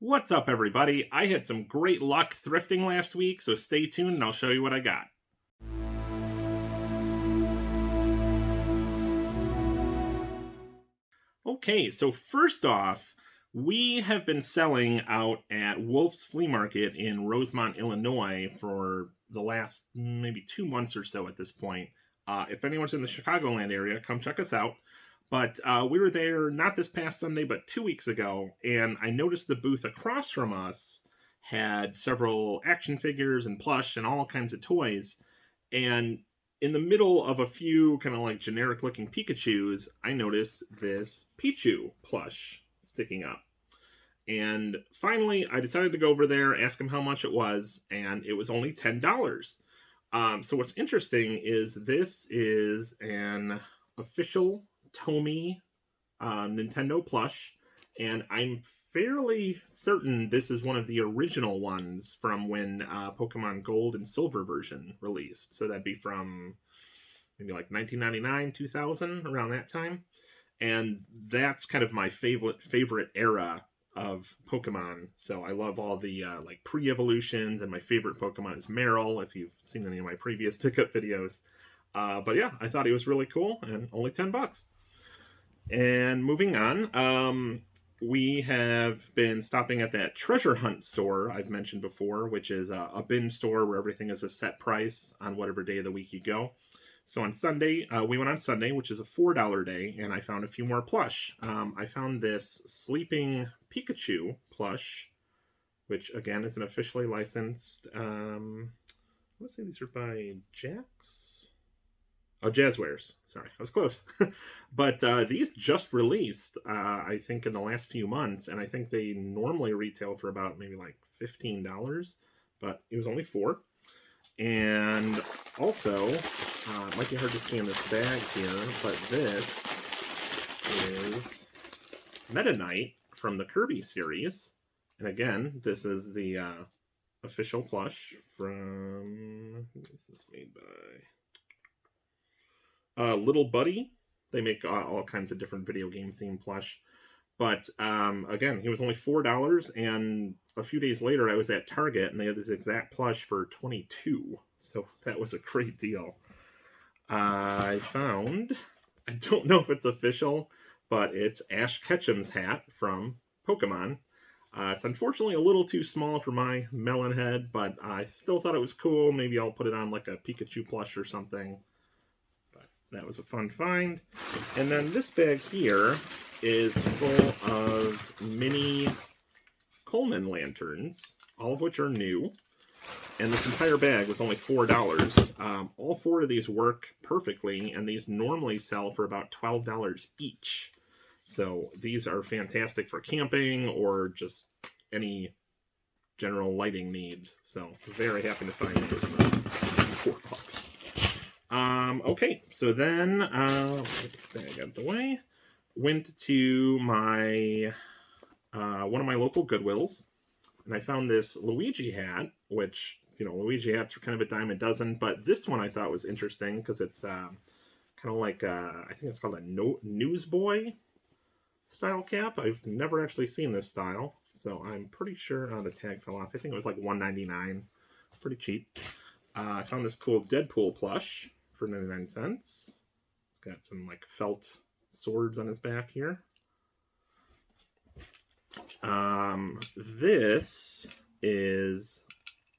What's up, everybody? I had some great luck thrifting last week, so stay tuned and I'll show you what I got. Okay, so first off, we have been selling out at Wolf's Flea Market in Rosemont, Illinois for the last maybe 2 months or so at this point. If anyone's in the Chicagoland area, come check us out. But we were there not this past Sunday, but 2 weeks ago, and I noticed the booth across from us had several action figures and plush and all kinds of toys. And in the middle of a few kind of like generic looking Pikachus, I noticed this Pichu plush sticking up. And finally, I decided to go over there, ask him how much it was, and it was only $10. So what's interesting is this is an official Tomy Nintendo plush, and I'm fairly certain this is one of the original ones from when Pokemon Gold and Silver version released. So that'd be from maybe like 1999, 2000, around that time. And that's kind of my favorite era of Pokemon. So I love all the like pre-evolutions, and my favorite Pokemon is Meryl, if you've seen any of my previous pickup videos. But yeah, I thought he was really cool, and only $10. And moving on, we have been stopping at that treasure hunt store I've mentioned before, which is a bin store where everything is a set price on whatever day of the week you go. So on Sunday, we went on Sunday, which is a $4 day, and I found a few more plush. I found this Sleeping Pikachu plush, which again is an officially licensed. Let's say these are by Jax. Oh, Jazzwares. Sorry, I was close. But these just released, I think, in the last few months, and I think they normally retail for about maybe like $15, but it was only $4. And also, it might be hard to see in this bag here, but this is Meta Knight from the Kirby series. And again, this is the official plush from, who is this made by? Little Buddy. They make all kinds of different video game themed plush. But again, he was only $4, and a few days later I was at Target and they had this exact plush for $22. So that was a great deal. I found, I don't know if it's official, but it's Ash Ketchum's hat from Pokemon. It's unfortunately a little too small for my melon head, but I still thought it was cool. Maybe I'll put it on like a Pikachu plush or something. But that was a fun find. And then this bag here is full of mini Coleman lanterns, all of which are new. And this entire bag was only $4. All 4 of these work perfectly, and these normally sell for about $12 each. So these are fantastic for camping or just any general lighting needs. So very happy to find those for $4. Okay, so then get this bag out of the way. Went to my one of my local Goodwills, and I found this Luigi hat, which, you know, Luigi hats are kind of a dime a dozen, but this one I thought was interesting because it's kind of like I think it's called a newsboy style cap. I've never actually seen this style, so I'm pretty sure the tag fell off. I think it was like $1.99, pretty cheap. I found this cool Deadpool plush for 99 cents. It's got some like felt swords on his back here. This is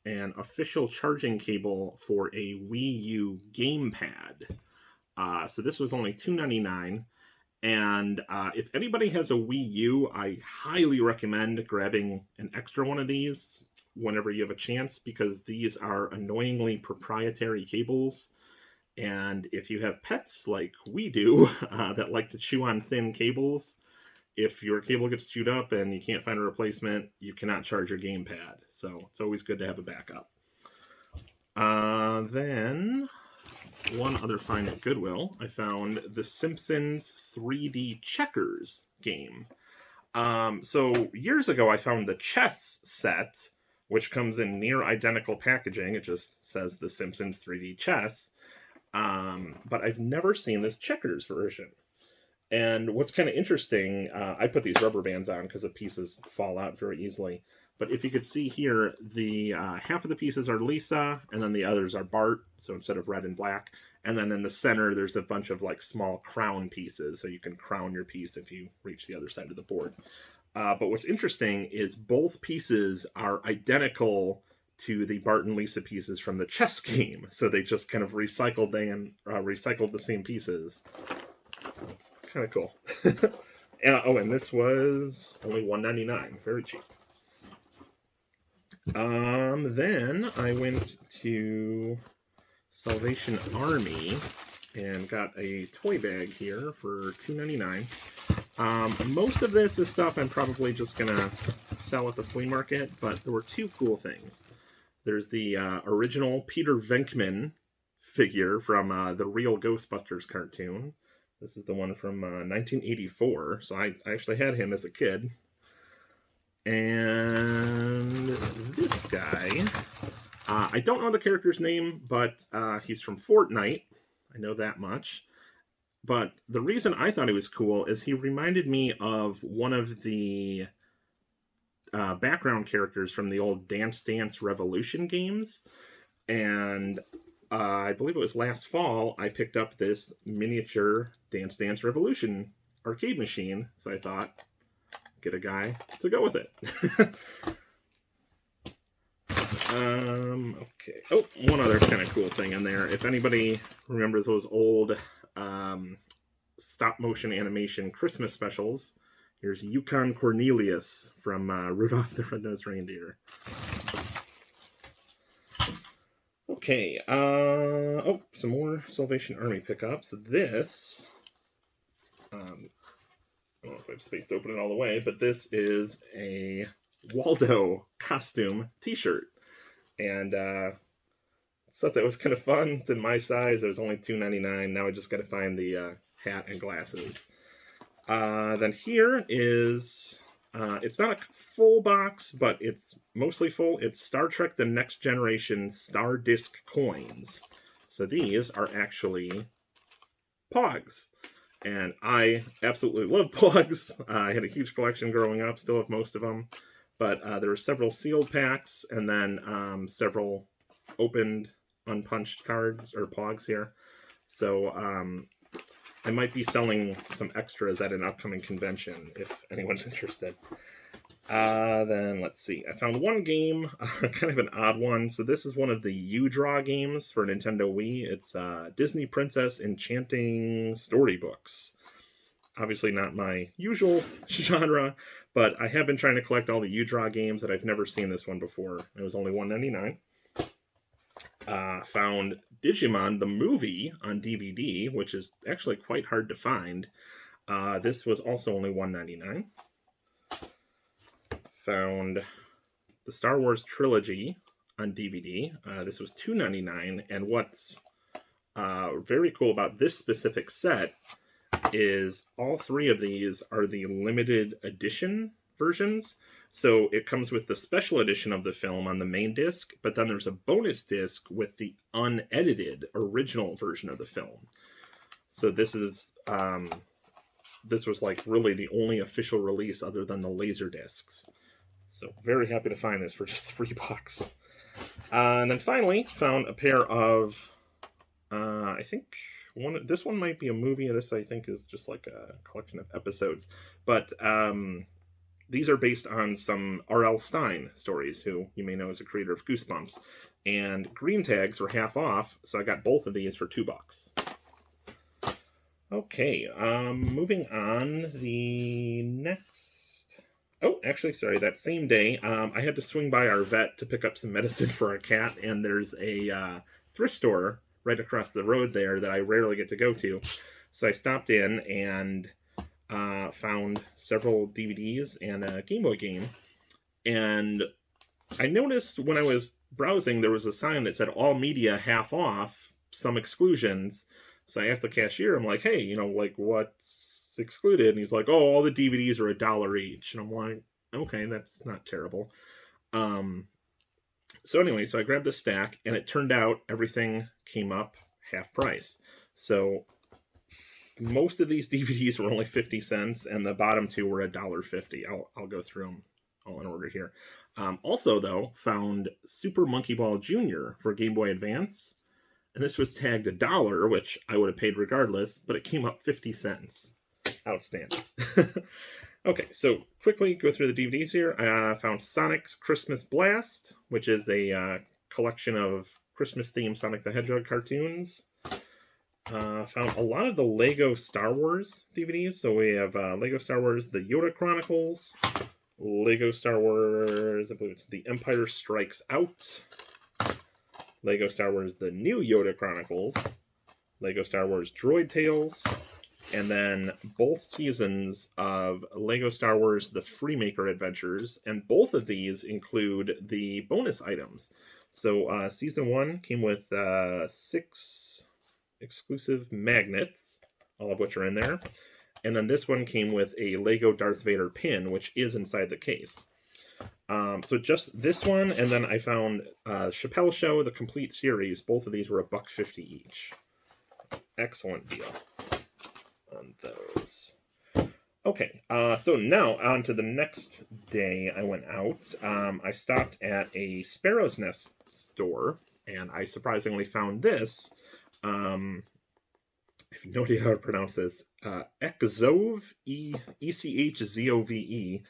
an official charging cable for a Wii U gamepad. So this was only $2.99. And if anybody has a Wii U, I highly recommend grabbing an extra one of these whenever you have a chance, because these are annoyingly proprietary cables. And if you have pets like we do that like to chew on thin cables, if your cable gets chewed up and you can't find a replacement, you cannot charge your gamepad. So it's always good to have a backup. Then one other find at Goodwill, I found the Simpsons 3D Checkers game. So years ago, I found the chess set, which comes in near identical packaging. It just says the Simpsons 3D Chess. But I've never seen this checkers version. And what's kind of interesting, I put these rubber bands on because the pieces fall out very easily. But if you could see here, the half of the pieces are Lisa, and then the others are Bart. So instead of red and black, and then in the center, there's a bunch of like small crown pieces, so you can crown your piece if you reach the other side of the board. But what's interesting is both pieces are identical to the Bart and Lisa pieces from the chess game. So they just kind of recycled the same pieces. So, kind of cool. And this was only $1.99, very cheap. Then I went to Salvation Army and got a toy bag here for $2.99. Most of this is stuff I'm probably just gonna sell at the flea market, but there were two cool things. There's the original Peter Venkman figure from the real Ghostbusters cartoon. This is the one from 1984, so I actually had him as a kid. And this guy, I don't know the character's name, but he's from Fortnite. I know that much. But the reason I thought he was cool is he reminded me of one of the background characters from the old Dance Dance Revolution games. And I believe it was last fall, I picked up this miniature Dance Dance Revolution arcade machine. So I thought, get a guy to go with it. Okay. Oh, one other kind of cool thing in there. If anybody remembers those old stop motion animation Christmas specials, here's Yukon Cornelius from Rudolph the Red-Nosed Reindeer. Okay. Oh, some more Salvation Army pickups. This, I don't know if I have space to open it all the way, but this is a Waldo costume t-shirt. And thought that was kind of fun. It's in my size. It was only $2.99. Now I just got to find the hat and glasses. Then here is, it's not a full box, but it's mostly full. It's Star Trek The Next Generation Star Disc coins. So these are actually Pogs. And I absolutely love Pogs. I had a huge collection growing up, still have most of them. But there were several sealed packs, and then several opened, unpunched cards, or Pogs here. So I might be selling some extras at an upcoming convention, if anyone's interested. Then, let's see. I found one game, kind of an odd one. So this is one of the U-Draw games for Nintendo Wii. It's Disney Princess Enchanting Storybooks. Obviously not my usual genre, but I have been trying to collect all the U-Draw games that I've never seen this one before. It was only $1.99. Found Digimon, the movie, on DVD, which is actually quite hard to find. This was also only $1.99. Found the Star Wars trilogy on DVD. This was $2.99, and what's very cool about this specific set is all three of these are the limited edition versions. So it comes with the special edition of the film on the main disc, but then there's a bonus disc with the unedited original version of the film. So this is this was like really the only official release other than the laser discs. So very happy to find this for just $3. And then finally found a pair of I think this one might be a movie. This, I think, is just like a collection of episodes. But these are based on some R.L. Stine stories, who you may know as a creator of Goosebumps. And green tags were half off, so I got both of these for $2. Okay, moving on. The next... Oh, actually, sorry, that same day, I had to swing by our vet to pick up some medicine for our cat, and there's a thrift store right across the road there that I rarely get to go to. So I stopped in and found several DVDs and a Game Boy game. And I noticed when I was browsing, there was a sign that said all media half off, some exclusions. So I asked the cashier, I'm like, hey, you know, like what's excluded? And he's like, oh, all the DVDs are $1 each. And I'm like, okay, that's not terrible. So anyway, so I grabbed this stack, and it turned out everything came up half price. So most of these DVDs were only 50 cents, and the bottom two were $1.50. I'll go through them all in order here. Also, though, found Super Monkey Ball Jr. for Game Boy Advance, and this was tagged $1, which I would have paid regardless, but it came up 50 cents. Outstanding. Okay, so quickly go through the DVDs here. I found Sonic's Christmas Blast, which is a collection of Christmas-themed Sonic the Hedgehog cartoons. Found a lot of the Lego Star Wars DVDs. So we have Lego Star Wars The Yoda Chronicles, Lego Star Wars, I believe it's The Empire Strikes Out, Lego Star Wars The New Yoda Chronicles, Lego Star Wars Droid Tales, and then both seasons of Lego Star Wars The Freemaker Adventures, and both of these include the bonus items. So season 1 came with 6 exclusive magnets, all of which are in there. And then this one came with a Lego Darth Vader pin, which is inside the case. So just this one, and then I found Chappelle Show, the complete series. Both of these were $1.50 each. Excellent deal on those. Okay, so now on to the next day I went out. I stopped at a Sparrow's Nest store, and I surprisingly found this. I have no idea how to pronounce this. Echzove, E-C-H-Z-O-V-E.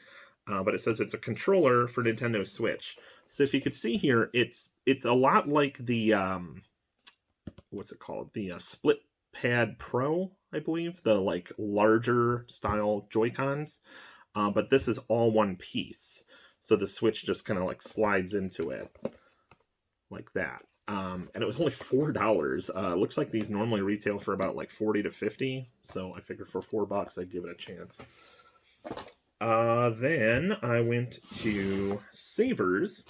But it says it's a controller for Nintendo Switch. So if you could see here, it's a lot like the, what's it called? The Split Pad Pro, I believe. The, like, larger style Joy-Cons. But this is all one piece. So the Switch just kind of, like, slides into it. Like that. And it was only $4. Looks like these normally retail for about, like, 40 to 50. So I figured for $4 I'd give it a chance. Then I went to Savers,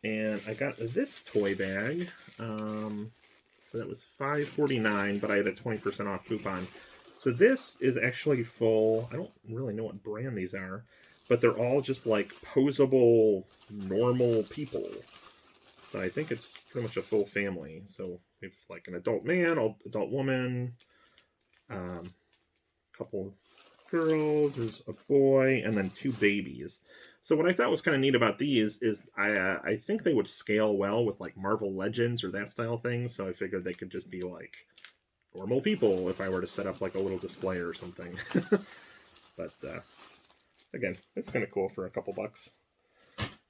and I got this toy bag. So that was $5.49, but I had a 20% off coupon. So this is actually full. I don't really know what brand these are, but they're all just like posable, normal people. So I think it's pretty much a full family. So we have like an adult man, adult woman, couple girls, there's a boy, and then 2 babies. So what I thought was kind of neat about these is I think they would scale well with like Marvel Legends or that style thing, so I figured they could just be like normal people if I were to set up like a little display or something. But again, it's kind of cool for a couple bucks.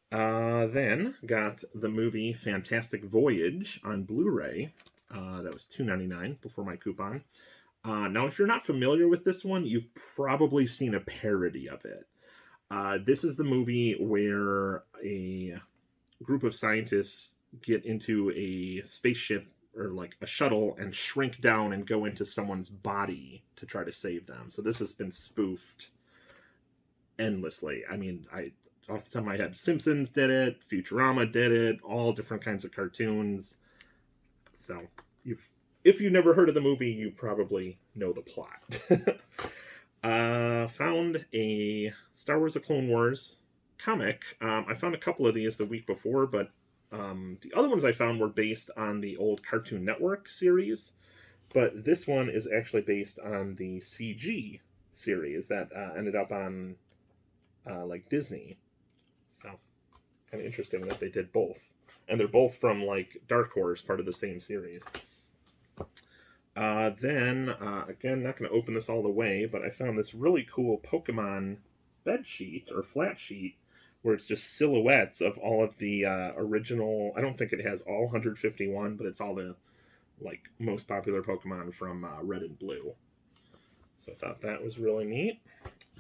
Then got the movie Fantastic Voyage on Blu-ray. That was $2.99 before my coupon. Now, if you're not familiar with this one, you've probably seen a parody of it. This is the movie where a group of scientists get into a spaceship or like a shuttle and shrink down and go into someone's body to try to save them. So this has been spoofed endlessly. I mean, off the top of my head, Simpsons did it, Futurama did it, all different kinds of cartoons. So if you've never heard of the movie, you probably know the plot. Found a Star Wars The Clone Wars comic. I found a couple of these the week before, but the other ones I found were based on the old Cartoon Network series. But this one is actually based on the CG series that ended up on like Disney. So kind of interesting that they did both. And they're both from like Dark Horse, part of the same series. Then, again, not going to open this all the way, but I found this really cool Pokemon bed sheet, or flat sheet, where it's just silhouettes of all of the original, I don't think it has all 151, but it's all the, like, most popular Pokemon from Red and Blue. So I thought that was really neat.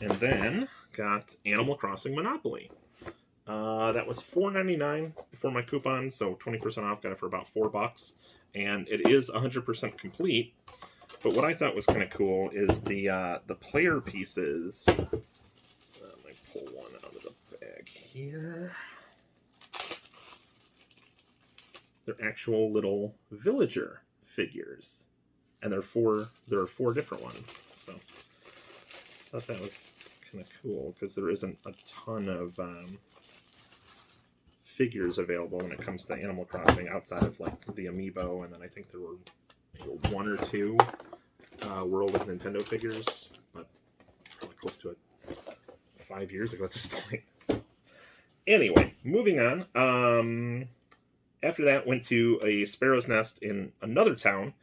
And then, got Animal Crossing Monopoly. That was $4.99 before my coupon, so 20% off, got it for about $4. And it is 100% complete. But what I thought was kind of cool is the player pieces. Let me pull one out of the bag here. They're actual little villager figures, and there are four different ones. So I thought that was kind of cool because there isn't a ton of figures available when it comes to Animal Crossing outside of like the amiibo, and then I think there were 1 or 2 world of Nintendo figures, but probably close to it 5 years ago at this point. Anyway, moving on. After that, went to a Sparrow's Nest in another town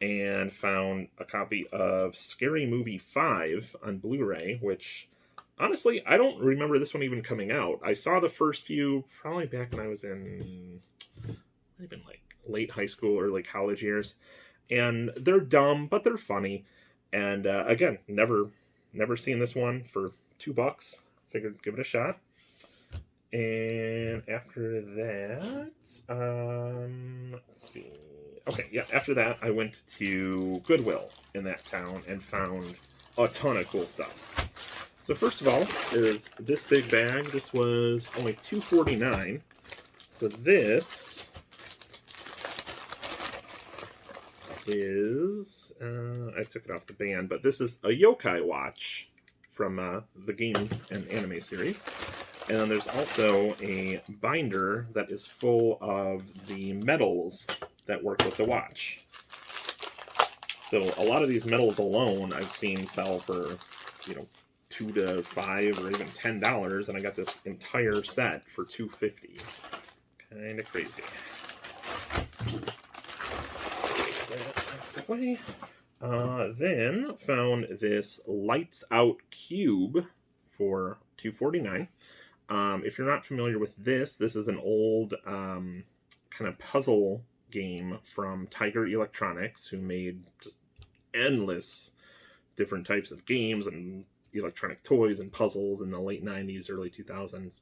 and found a copy of Scary Movie 5 on Blu-ray, which, honestly, I don't remember this one even coming out. I saw the first few probably back when I was in, might have been like late high school or like college years. And they're dumb, but they're funny. And again, never seen this one for $2. Figured give it a shot. And after that, let's see. Okay, yeah, after that, I went to Goodwill in that town and found a ton of cool stuff. So first of all, is this big bag. This was only $2.49. So this is, I took it off the band, but this is a yokai watch from the game and anime series. And then there's also a binder that is full of the medals that work with the watch. So a lot of these medals alone I've seen sell for, $2 to $5 or even $10, and I got this entire set for $2.50. Kind of crazy. Then found this Lights Out Cube for $2.49. If you're not familiar with this is an old kind of puzzle game from Tiger Electronics, who made just endless different types of games and electronic toys and puzzles in the late 90s, early 2000s.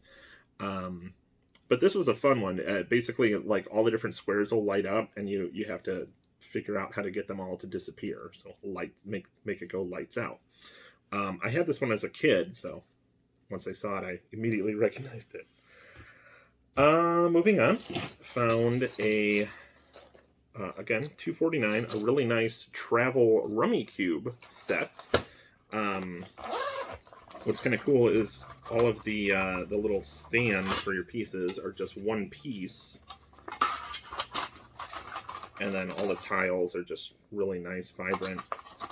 But this was a fun one. Basically, like, all the different squares will light up, and you have to figure out how to get them all to disappear. So lights make it go lights out. I had this one as a kid, so once I saw it, I immediately recognized it. Moving on, found a, again, $2.49, a really nice travel Rummy Cube set. What's kind of cool is all of the little stands for your pieces are just one piece. And then all the tiles are just really nice, vibrant,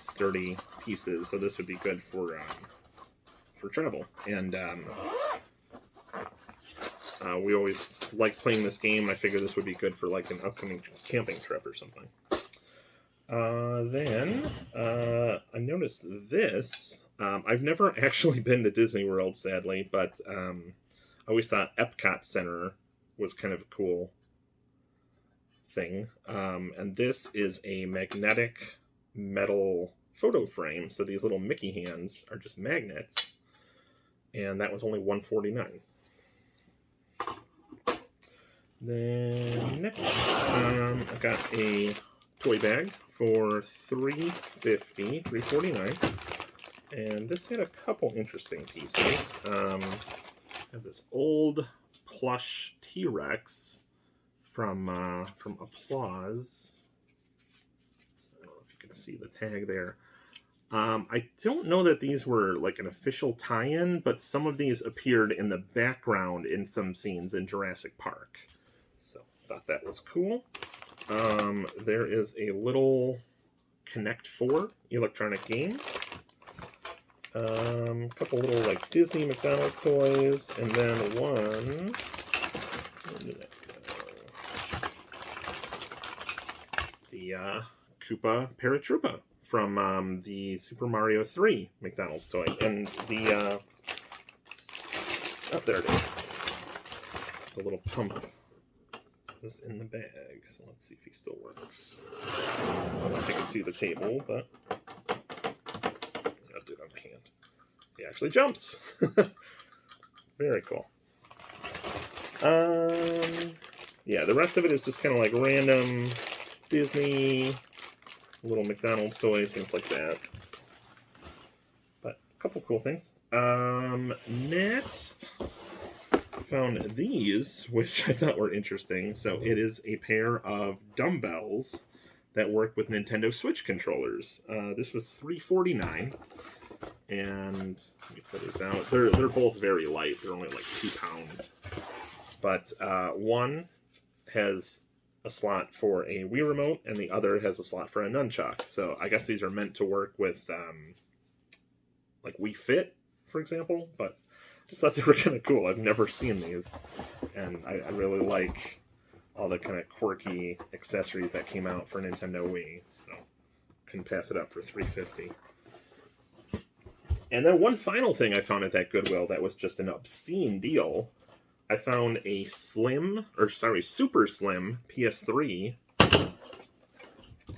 sturdy pieces. So this would be good for travel. And we always like playing this game. I figure this would be good for like an upcoming camping trip or something. Then I noticed this. I've never actually been to Disney World, sadly, but I always thought Epcot Center was kind of a cool thing. And this is a magnetic metal photo frame. So these little Mickey hands are just magnets. And that was only $1.49. Then next, I got a toy bag for $3.49. And this had a couple interesting pieces. I have this old plush T-Rex from Applause. So I don't know if you can see the tag there. I don't know that these were like an official tie-in, but some of these appeared in the background in some scenes in Jurassic Park. So I thought that was cool. There is a little Connect 4 electronic game. A couple little like Disney McDonald's toys, and then one. Where did that go? The Koopa Paratroopa from the Super Mario 3 McDonald's toy. And the, oh, there it is. The little pump is in the bag. So let's see if he still works. I don't know if you can see the table, but I'll do it on my hand. He actually jumps. Very cool. Yeah, the rest of it is just kind of like random Disney, little McDonald's toys, things like that. But a couple cool things. Next, I found these, which I thought were interesting. So it is a pair of dumbbells that work with Nintendo Switch controllers. This was $3.49. And let me put these out. They're both very light. They're only like 2 pounds. But one has a slot for a Wii remote, and the other has a slot for a nunchuck. So I guess these are meant to work with like Wii Fit, for example, but I just thought they were kind of cool. I've never seen these, and I really like all the kind of quirky accessories that came out for Nintendo Wii, so couldn't pass it up for $3.50. And then one final thing I found at that Goodwill that was just an obscene deal. I found a Super Slim PS3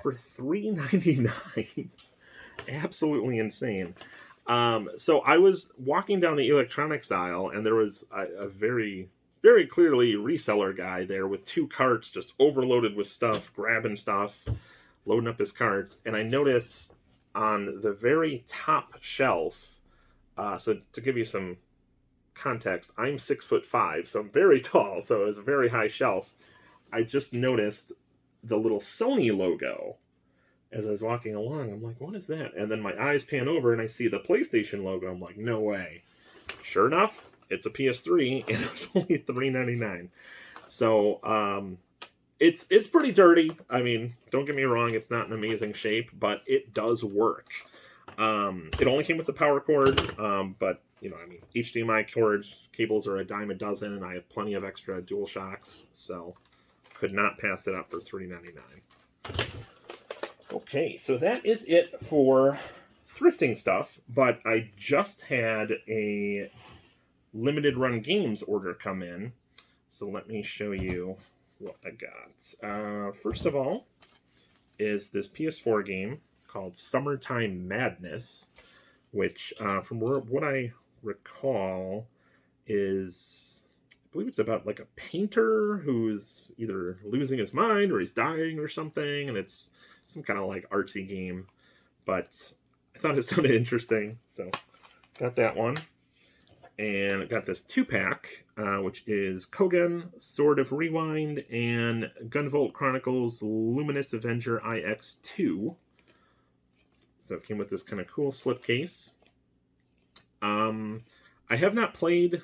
for $3.99. Absolutely insane. So I was walking down the electronics aisle, and there was a very, very clearly reseller guy there with 2 carts just overloaded with stuff, grabbing stuff, loading up his carts. And I noticed on the very top shelf, so to give you some context, I'm 6'5", so I'm very tall, so it was a very high shelf. I just noticed the little Sony logo as I was walking along. I'm like, what is that? And then my eyes pan over and I see the PlayStation logo. I'm like, no way. Sure enough, it's a PS3, and it was only $3.99. So it's pretty dirty. I mean, don't get me wrong, it's not in amazing shape, but it does work. It only came with the power cord, but you know, I mean, HDMI cables are a dime a dozen, and I have plenty of extra dual shocks, so could not pass it up for $3.99. Okay, so that is it for thrifting stuff, but I just had a limited run games order come in, so let me show you what I got. First of all is this PS4 game called Summertime Madness, which, from what I recall, is, I believe it's about like a painter who's either losing his mind or he's dying or something, and it's some kind of like artsy game, but I thought it sounded interesting, so got that one. And I got this 2-pack, which is Kogan, Sword of Rewind, and Gunvolt Chronicles Luminous Avenger IX2. So it came with this kind of cool slipcase. I have not played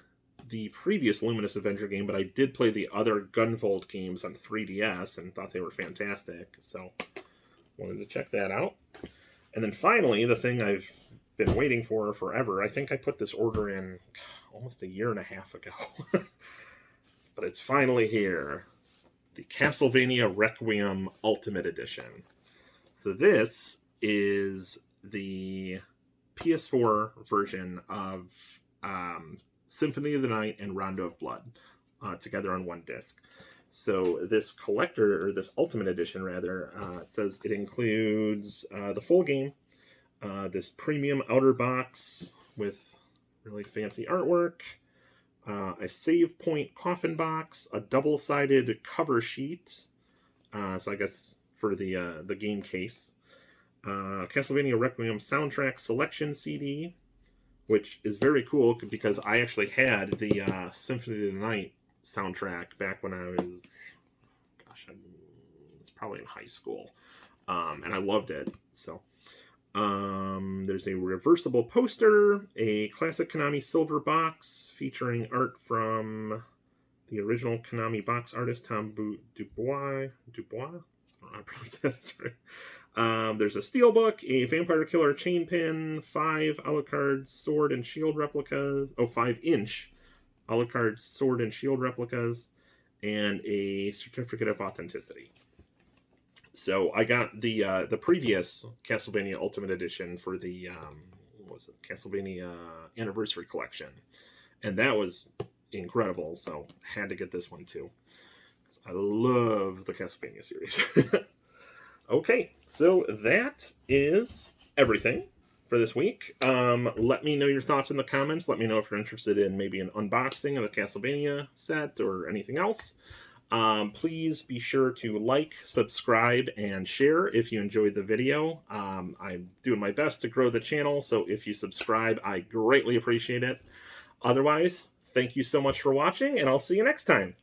the previous Luminous Avenger game, but I did play the other Gunvolt games on 3DS and thought they were fantastic. So wanted to check that out. And then finally, the thing I've been waiting for forever. I think I put this order in almost a year and a half ago. But it's finally here. The Castlevania Requiem Ultimate Edition. So this is the PS4 version of Symphony of the Night and Rondo of Blood together on one disc. So this collector, or this Ultimate Edition rather, it says it includes the full game, this premium outer box with really fancy artwork, a save point coffin box, a double-sided cover sheet, so I guess for the game case, Castlevania Requiem soundtrack selection CD, which is very cool because I actually had the Symphony of the Night soundtrack back when I was, gosh, I was probably in high school, and I loved it. So there's a reversible poster, a classic Konami silver box featuring art from the original Konami box artist Tom Dubois. I don't know how to pronounce that. Sorry. There's a steelbook, a Vampire Killer chain pin, 5 Alucard sword and shield replicas, 5-inch Alucard sword and shield replicas, and a certificate of authenticity. So I got the previous Castlevania Ultimate Edition for the what was it, Castlevania Anniversary Collection, and that was incredible. So had to get this one too. I love the Castlevania series. Okay, so that is everything for this week. Let me know your thoughts in the comments. Let me know if you're interested in maybe an unboxing of the Castlevania set or anything else. Please be sure to like, subscribe, and share if you enjoyed the video. I'm doing my best to grow the channel, so if you subscribe, I greatly appreciate it. Otherwise, thank you so much for watching, and I'll see you next time.